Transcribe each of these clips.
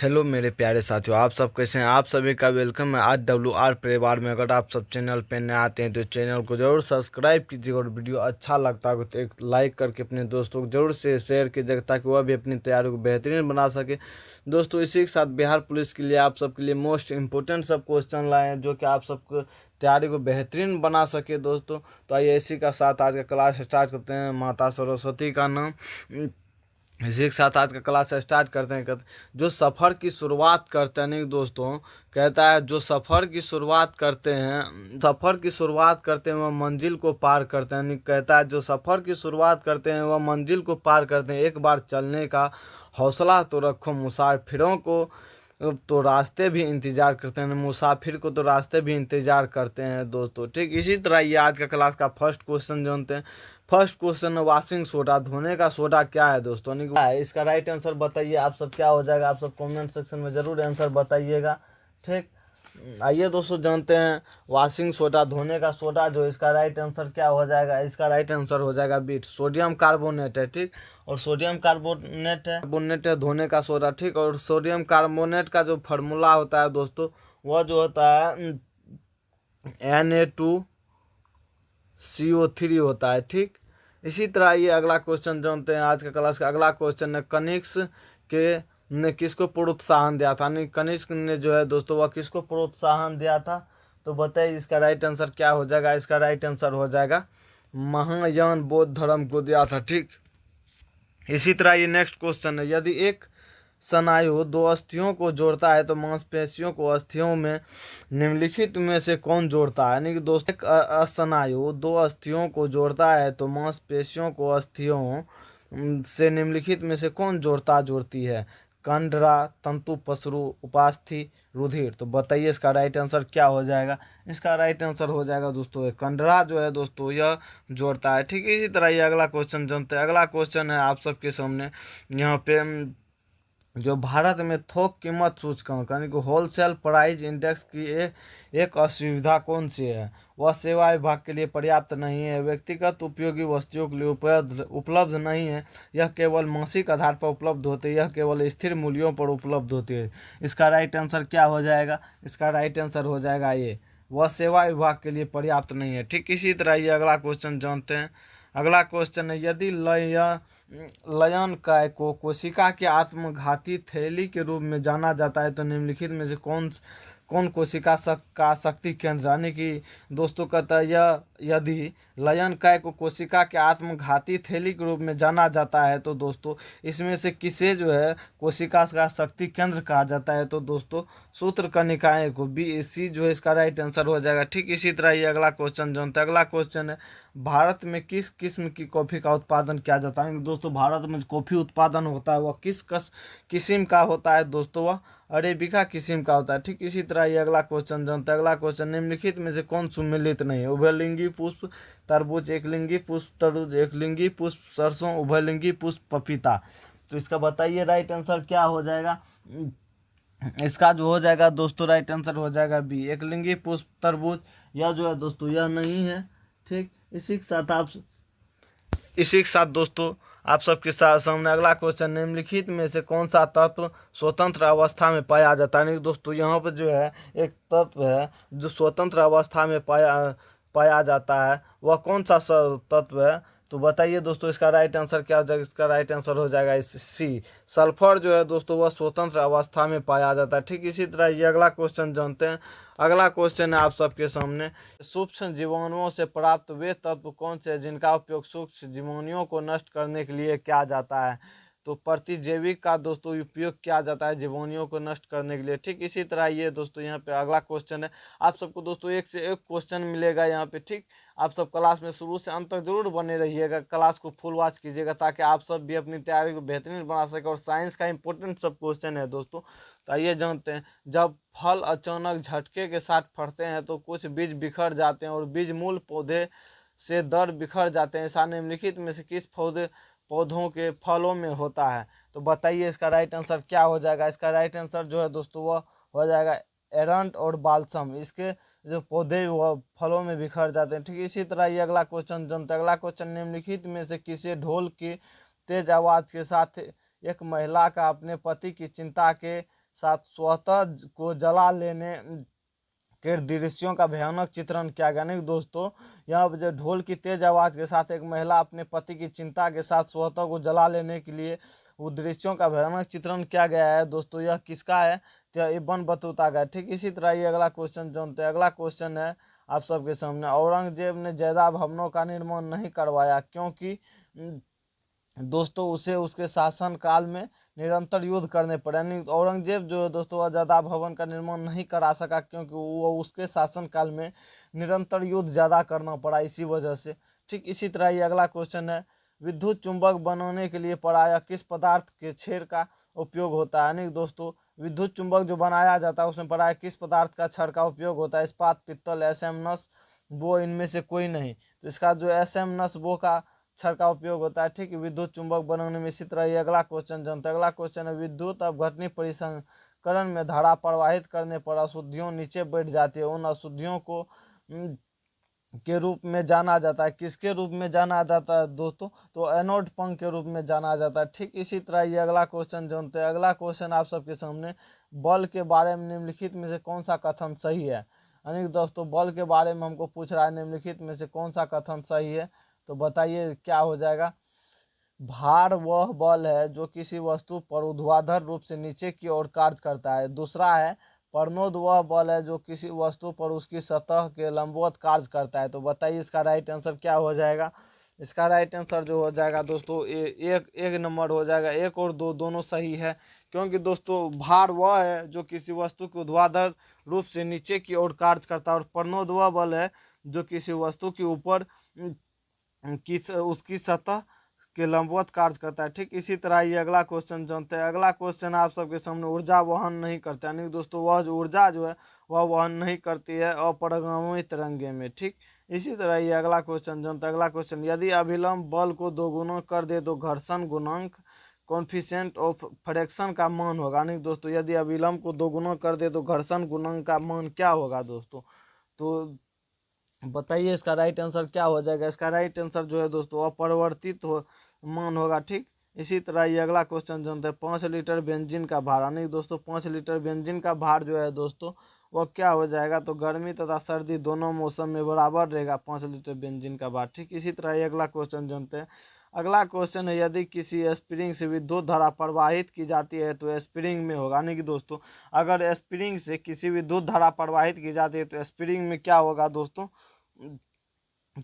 Hello मेरे प्यारे साथियों, आप सब कैसे हैं। आप सभी का वेलकम है आज WR परिवार में। अगर आप सब चैनल पे नए आते हैं तो चैनल को जरूर सब्सक्राइब कीजिएगा और वीडियो अच्छा लगता है तो एक लाइक करके अपने दोस्तों को जरूर से शेयर कीजिएगा ताकि वह भी अपनी तैयारी को बेहतरीन बना सके। दोस्तों, इसी के साथ बिहार पुलिस के लिए आप सबके लिए मोस्ट इम्पोर्टेंट सब क्वेश्चन लाए हैं जो कि आप सबको तैयारी को बेहतरीन बना सके। दोस्तों, तो आइए इसी का साथ आज का क्लास स्टार्ट करते हैं। माता सरस्वती का नाम, इसी के साथ आज का क्लास स्टार्ट करते हैं। जो सफ़र की शुरुआत करते हैं नहीं दोस्तों, कहता है जो सफ़र की शुरुआत करते हैं वह मंजिल को पार करते हैं। नहीं, कहता है जो सफ़र की शुरुआत करते हैं वह मंजिल को पार करते हैं। एक बार चलने का हौसला तो रखो, मुसाफिरों को तो रास्ते भी इंतज़ार करते हैं। मुसाफिर को तो रास्ते भी इंतज़ार करते हैं दोस्तों। ठीक इसी तरह ये आज का क्लास का फर्स्ट क्वेश्चन जानते हैं। फर्स्ट क्वेश्चन, वॉशिंग सोडा, धोने का सोडा क्या है दोस्तों? नहीं, क्या है इसका राइट आंसर बताइए। आप सब क्या हो जाएगा, आप सब कमेंट सेक्शन में जरूर आंसर बताइएगा। ठीक, आइए दोस्तों जानते हैं वॉशिंग सोडा, धोने का सोडा जो इसका राइट आंसर क्या हो जाएगा। इसका राइट आंसर हो जाएगा बीट, सोडियम कार्बोनेट है। ठीक, और सोडियम कार्बोनेट है धोने का सोडा। ठीक, और सोडियम कार्बोनेट का जो फार्मूला होता है दोस्तों वह जो होता है Na2CO3 होता है। ठीक, इसी तरह ये अगला क्वेश्चन जानते हैं। आज का क्लास का अगला क्वेश्चन है, कनिष्क के ने किसको प्रोत्साहन दिया था? नहीं, कनिष्क ने जो है दोस्तों वह किसको प्रोत्साहन दिया था? तो बताइए इसका राइट आंसर क्या हो जाएगा। इसका राइट आंसर हो जाएगा महायान बौद्ध धर्म को दिया था। ठीक, इसी तरह ये नेक्स्ट क्वेश्चन है, यदि एक स्नायु दो अस्थियों को जोड़ता है तो मांसपेशियों को अस्थियों में निम्नलिखित में से कौन जोड़ता है? यानी कि दोस्तों, एक स्नायु दो अस्थियों को जोड़ता है तो मांसपेशियों को अस्थियों से निम्नलिखित में से कौन जोड़ती है? कंडरा, तंतु, पसरु, उपास्थि, रुधिर। तो बताइए इसका राइट आंसर क्या हो जाएगा। इसका राइट आंसर हो जाएगा दोस्तों कंडरा जो है दोस्तों यह जोड़ता है। ठीक है, इसी तरह ये अगला क्वेश्चन जानते हैं। अगला क्वेश्चन है आप सबके सामने यहाँ पे, जो भारत में थोक कीमत सूचकांक यानी कि होलसेल प्राइस इंडेक्स की एक असुविधा कौन सी है? वह सेवा विभाग के लिए पर्याप्त नहीं है, व्यक्तिगत उपयोगी वस्तुओं के लिए उपलब्ध नहीं है, यह केवल मासिक आधार पर उपलब्ध होती है, यह केवल स्थिर मूल्यों पर उपलब्ध होती है। इसका राइट आंसर क्या हो जाएगा? इसका राइट आंसर हो जाएगा ये, वह सेवा विभाग के लिए पर्याप्त नहीं है। ठीक, इसी तरह ये अगला क्वेश्चन जानते हैं। अगला क्वेश्चन है, यदि लयन काय को कोशिका के आत्मघाती थैली के रूप में जाना जाता है तो निम्नलिखित में से कौन कोशिका का शक्ति केंद्र? यानी कि दोस्तों कहता है यदि लयन काय को कोशिका के आत्मघाती थैली के रूप में जाना जाता है तो दोस्तों इसमें से किसे जो है कोशिका का शक्ति केंद्र कहा जाता है? तो दोस्तों सूत्रकनिकाएं को, BC जो है इसका राइट आंसर हो जाएगा। ठीक, इसी तरह ये अगला क्वेश्चन जानते हैं। अगला क्वेश्चन है, भारत में किस किस्म की कॉफ़ी का उत्पादन किया जाता है? दोस्तों भारत में कॉफ़ी उत्पादन होता है वह किस किस्म का होता है दोस्तों? वह अरेबिका किस्म का होता है। ठीक, इसी तरह ये अगला क्वेश्चन जानते हैं। अगला क्वेश्चन, निम्नलिखित में से कौन सुमेलित नहीं है? उभयलिंगी पुष्प तरबूज, एकलिंगी पुष्प तरबूज, एकलिंगी पुष्प सरसों, उभयलिंगी पुष्प पपीता। तो इसका बताइए राइट आंसर क्या हो जाएगा। इसका जो हो जाएगा दोस्तों राइट आंसर हो जाएगा बी, एकलिंगी पुष्प तरबूज। यह जो है दोस्तों यह नहीं है। ठीक, इसी के साथ दोस्तों आप सबके सामने अगला क्वेश्चन, निम्नलिखित में से कौन सा तत्व स्वतंत्र अवस्था में पाया जाता है? नहीं दोस्तों, यहाँ पर जो है एक तत्व है जो स्वतंत्र अवस्था में पाया जाता है, वह कौन सा तत्व है? तो बताइए दोस्तों इसका राइट आंसर क्या हो जाएगा। इसका राइट आंसर हो जाएगा सी, सल्फर जो है दोस्तों वह स्वतंत्र अवस्था में पाया जाता है। ठीक, इसी तरह ये अगला क्वेश्चन जानते हैं। अगला क्वेश्चन है आप सबके सामने, सूक्ष्म जीवाणुओं से प्राप्त वे तत्व कौन से हैं जिनका उपयोग सूक्ष्म जीवाणुओं को नष्ट करने के लिए किया जाता है? तो प्रतिजैविक का दोस्तों उपयोग किया जाता है जीवाणुओं को नष्ट करने के लिए। ठीक, इसी तरह ये दोस्तों यहाँ पे अगला क्वेश्चन है। आप सबको दोस्तों एक से एक क्वेश्चन मिलेगा यहाँ पे। ठीक, आप सब क्लास में शुरू से अंत तक जरूर बने रहिएगा, क्लास को फुल वॉच कीजिएगा ताकि आप सब भी अपनी तैयारी को बेहतरीन बना सके। और साइंस का इंपॉर्टेंट सब क्वेश्चन है दोस्तों। तो आइए जानते हैं, जब फल अचानक झटके के साथ फटते हैं तो कुछ बीज बिखर जाते हैं और बीज मूल पौधे से दर बिखर जाते हैं। ऐसा निम्नलिखित में से किस पौधों के फलों में होता है? तो बताइए इसका राइट आंसर क्या हो जाएगा। इसका राइट आंसर जो है दोस्तों वह हो जाएगा एरंट और बाल्सम। इसके जो पौधे वह फलों में बिखर जाते हैं। ठीक, इसी तरह ये अगला क्वेश्चन जानते हैं। अगला क्वेश्चन, निम्नलिखित में से किसे ढोल की तेज आवाज़ के साथ एक महिला का अपने पति की चिंता के साथ स्वतः को जला लेने के दृश्यों का भयानक चित्रण किया गया। नहीं दोस्तों, यहाँ पर जो ढोल की तेज आवाज़ के साथ एक महिला अपने पति की चिंता के साथ स्वतः को जला लेने के लिए वो दृश्यों का भयानक चित्रण किया गया है। दोस्तों यह किसका है? तो इब्न बतूता का। ठीक इसी तरह ये अगला क्वेश्चन जानते हैं। अगला क्वेश्चन है आप सबके सामने, औरंगजेब ने ज्यादा भवनों का निर्माण नहीं करवाया क्योंकि दोस्तों उसे उसके शासन काल में निरंतर युद्ध करने पड़े। यानी औरंगजेब जो है दोस्तों अजादा भवन का निर्माण नहीं करा सका क्योंकि वो उसके शासन काल में निरंतर युद्ध ज़्यादा करना पड़ा, इसी वजह से। ठीक इसी तरह ये अगला क्वेश्चन है, विद्युत चुंबक बनाने के लिए प्रायः किस पदार्थ के छेड़ का उपयोग होता है? यानी दोस्तों विद्युत चुंबक जो बनाया जाता है उसमें प्रायः किस पदार्थ का छड़ का उपयोग होता है? इस्पात, पित्तल, एसएम नस, वो इनमें से कोई नहीं। तो इसका जो एसएम नस वो का छड़ का उपयोग होता है। ठीक, विद्युत चुंबक बनाने में। इसी तरह ये अगला क्वेश्चन जानते हैं। अगला क्वेश्चन है, विद्युत अपघटनी परिसंकरण में धारा प्रवाहित करने पर अशुद्धियों नीचे बैठ जाती है, उन अशुद्धियों को के रूप में जाना जाता है। किसके रूप में जाना जाता है दोस्तों? तो एनोड पंख के रूप में जाना जाता है। ठीक इसी तरह ये अगला क्वेश्चन जानते हैं। अगला क्वेश्चन आप सबके सामने, बल के बारे में निम्नलिखित में से कौन सा कथन सही है? यानी दोस्तों बल के बारे में हमको पूछ रहा है, निम्नलिखित में से कौन सा कथन सही है? तो बताइए क्या हो जाएगा? भार वह बल है जो किसी वस्तु पर ऊर्ध्वाधर रूप से नीचे की ओर कार्य करता है। दूसरा है, प्रणोद वह बल है जो किसी वस्तु पर उसकी सतह के लंबवत कार्य करता है। तो बताइए इसका राइट आंसर क्या हो जाएगा? इसका राइट आंसर जो हो जाएगा दोस्तों एक नंबर हो जाएगा। एक और दो दोनों सही है, क्योंकि दोस्तों भार वह है जो किसी वस्तु के ऊर्ध्वाधर रूप से नीचे की ओर कार्य करता है, और प्रणोद वह बल है जो किसी वस्तु के ऊपर की उसकी सतह के लंबवत कार्य करता है। ठीक इसी तरह ये अगला क्वेश्चन जानते हैं। अगला क्वेश्चन आप सबके सामने, ऊर्जा वहन नहीं करता है। यानी दोस्तों वह जो ऊर्जा जो है वह वहन नहीं करती है अपरिगामी तरंगे में। ठीक इसी तरह ये अगला क्वेश्चन जानते हैं। अगला क्वेश्चन, यदि अभिलंब बल को दोगुना कर दे तो घर्षण गुणांक कॉन्फिशिएंट ऑफ फ्रैक्शन का मान होगा। नहीं दोस्तों, यदि अभिलंब को दोगुना कर दे तो घर्षण गुणांक का मान क्या होगा दोस्तों? तो बताइए इसका राइट आंसर क्या हो जाएगा? इसका राइट आंसर जो है दोस्तों अपरिवर्तित मान होगा। ठीक इसी तरह ये अगला क्वेश्चन जानते हैं। 5 लीटर बेंजीन का भार, यानी दोस्तों 5 लीटर बेंजीन का भार जो है दोस्तों वह क्या हो जाएगा? तो गर्मी तथा सर्दी दोनों मौसम में बराबर रहेगा 5 लीटर बेंजीन का भार। ठीक इसी तरह ये अगला क्वेश्चन जानते हैं। अगला क्वेश्चन है, यदि किसी स्प्रिंग से विद्युत धारा प्रवाहित की जाती है तो स्प्रिंग में होगा। यानी कि दोस्तों अगर स्प्रिंग से किसी विद्युत धारा प्रवाहित की जाती है तो स्प्रिंग में क्या होगा दोस्तों?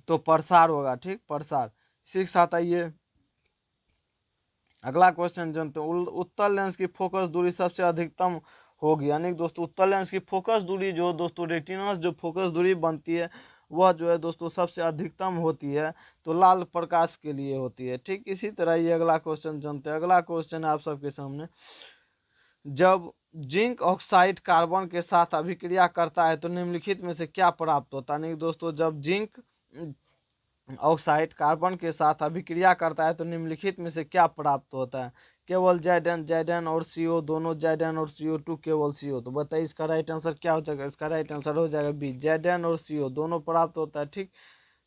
तो प्रसार होगा। ठीक, प्रसार। इसी के साथ आइए अगला क्वेश्चन जानते हैं। उत्तल लेंस की फोकस दूरी सबसे अधिकतम होगी। यानी दोस्तों उत्तल लेंस की फोकस दूरी जो दोस्तों रेटिनस जो फोकस दूरी बनती है वह जो है दोस्तों सबसे अधिकतम होती है तो लाल प्रकाश के लिए होती है। ठीक इसी तरह ये अगला क्वेश्चन जानते हैं। अगला क्वेश्चन है आप सबके सामने, जब जिंक ऑक्साइड कार्बन के साथ अभिक्रिया करता है तो निम्नलिखित में से क्या प्राप्त होता है? नहीं दोस्तों, जब जिंक ऑक्साइड कार्बन के साथ अभिक्रिया करता है तो निम्नलिखित में से क्या प्राप्त होता है? केवल जेडन और CO, दोनों जेडन और CO2, केवल CO। तो बताइए इसका राइट आंसर क्या हो जाएगा? इसका राइट आंसर हो जाएगा बी, जेडन और CO दोनों प्राप्त होता है। ठीक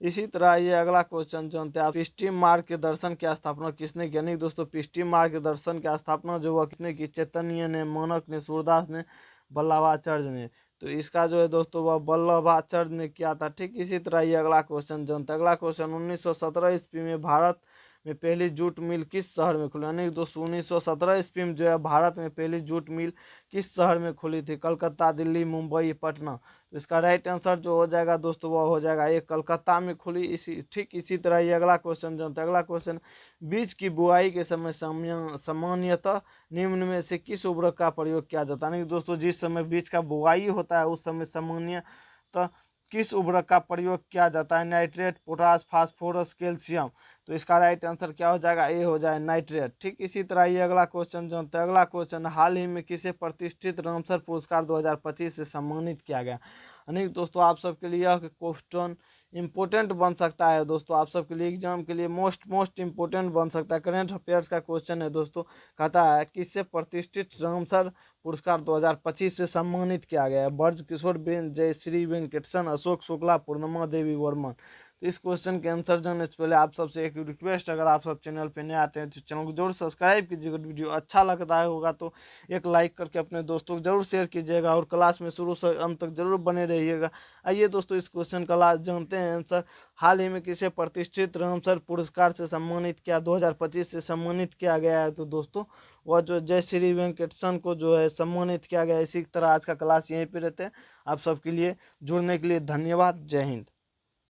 इसी तरह ये अगला क्वेश्चन जानते हैं आप, पृष्ठीय मार्ग के दर्शन की स्थापना किसने की? नहीं दोस्तों, पृष्ठीय मार्ग के दर्शन की स्थापना जो वह किसने की? चैतन्य ने, मानक ने, सूरदास ने, वल्लभाचार्य ने। तो इसका जो है दोस्तों वह वल्लभाचार्य ने किया था। ठीक इसी तरह ये अगला क्वेश्चन जानते हैं। अगला क्वेश्चन, 1917 ईस्वी में भारत में पहली जूट मिल किस शहर में खुली? यानी दोस्तों 1917 ईस्वी में जो है भारत में पहली जूट मिल किस शहर में खुली थी? कलकत्ता, दिल्ली, मुंबई, पटना। तो इसका राइट आंसर जो हो जाएगा दोस्तों वह हो जाएगा एक, कलकत्ता में खुली। ठीक इसी तरह ये अगला क्वेश्चन जानते हैं। अगला क्वेश्चन, बीज की बुआई के समय सामान्यतः निम्न में से किस उर्वरक का प्रयोग किया जाता है? नहीं दोस्तों, जिस समय बीज का बुआई होता है उस समय सामान्यतः किस उर्वरक का प्रयोग किया जाता है? Nitrate, potash, phosphorus, calcium. तो इसका राइट आंसर क्या हो जाएगा? ए हो जाए नाइट्रेट। ठीक इसी तरह ये अगला क्वेश्चन जानते हैं। अगला क्वेश्चन, हाल ही में किसे प्रतिष्ठित रामसर पुरस्कार 2025 से सम्मानित किया गया? यानी दोस्तों आप सबके लिए यह क्वेश्चन इंपॉर्टेंट बन सकता है दोस्तों, आप सबके लिए एग्जाम के लिए मोस्ट इंपॉर्टेंट बन सकता है। करंट अफेयर्स का क्वेश्चन है दोस्तों, कहता है किससे प्रतिष्ठित रामसर पुरस्कार 2025 से सम्मानित किया गया है? ब्रज किशोर, जयश्री वेंकटेशन, अशोक शुक्ला, पूर्णिमा देवी वर्मन। तो इस क्वेश्चन के आंसर जानने से पहले आप सबसे एक रिक्वेस्ट, अगर आप सब चैनल पे नए आते हैं तो चैनल को जरूर सब्सक्राइब कीजिएगा। वीडियो अच्छा लगता होगा तो एक लाइक करके अपने दोस्तों को जरूर शेयर कीजिएगा और क्लास में शुरू से अंत तक जरूर बने रहिएगा। आइए दोस्तों इस क्वेश्चन का लास्ट जानते हैं आंसर। हाल ही में किसे प्रतिष्ठित रामसर पुरस्कार से सम्मानित किया, 2025 से सम्मानित किया गया है? तो दोस्तों वह जो जय श्री वेंकटेशन को जो है सम्मानित किया गया है। इसी तरह आज का क्लास यहीं पे रहते हैं। आप सबके लिए जुड़ने के लिए धन्यवाद। जय हिंद।